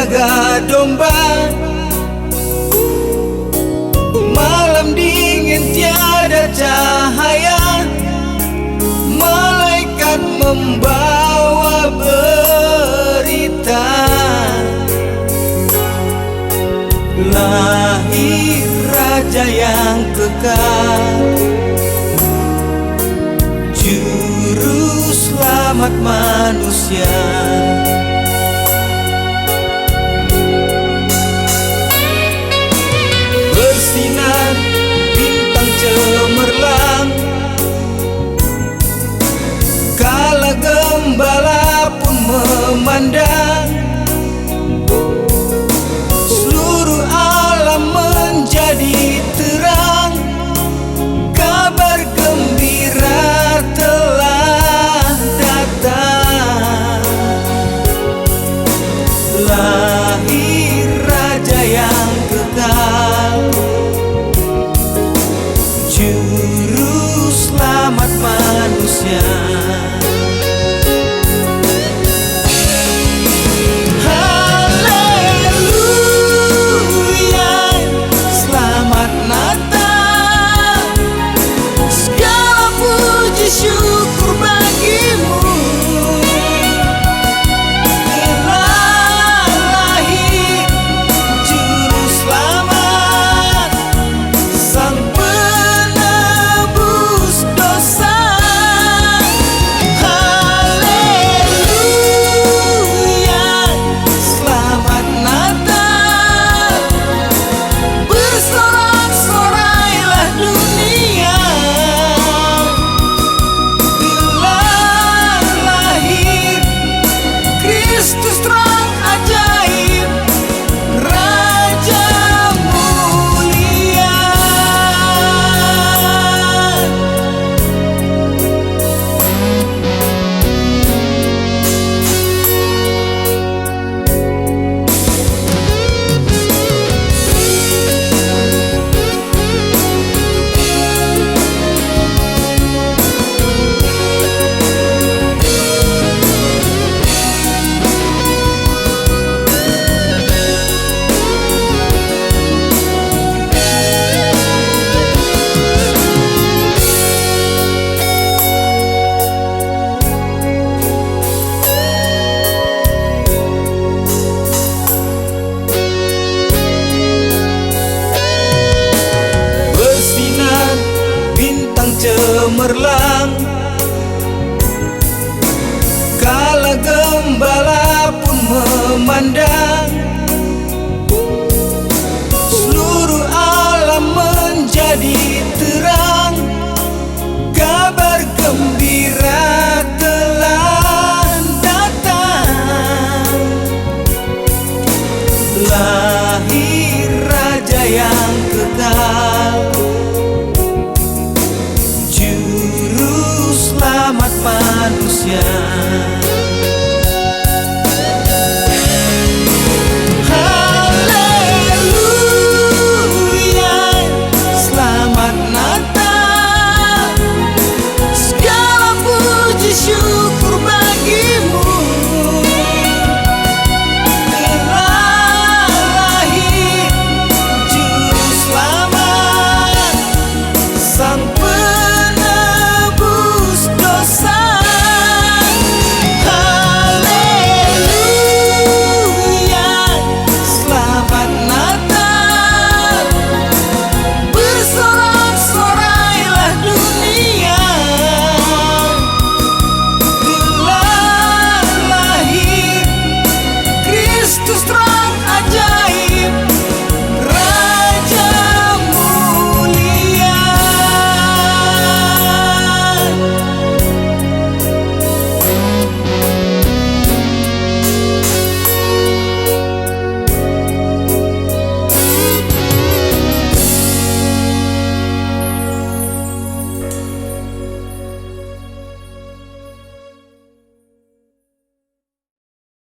laga domba. Malam dingin tiada cahaya, malaikat membawa berita. Lahir raja yang kekal, juru selamat manusia. Bersinar bintang cemerlang, kala gembala pun memandang. Seluruh alam menjadi terang, kabar gembira telah datang. Lahir raja yang kekal, juru selamat manusia. Syukur bagimu, telah lahir juru selamat, sang penebus dosa. Haleluya, selamat Natal, bersorak-sorailah dunia. Kristus terang ajaib, Raja mulia. Cemerlang, kala gembala pun memandang. Seluruh alam menjadi terang, kabar gembira telah datang. Lahir raja yang kekal, selamat manusia.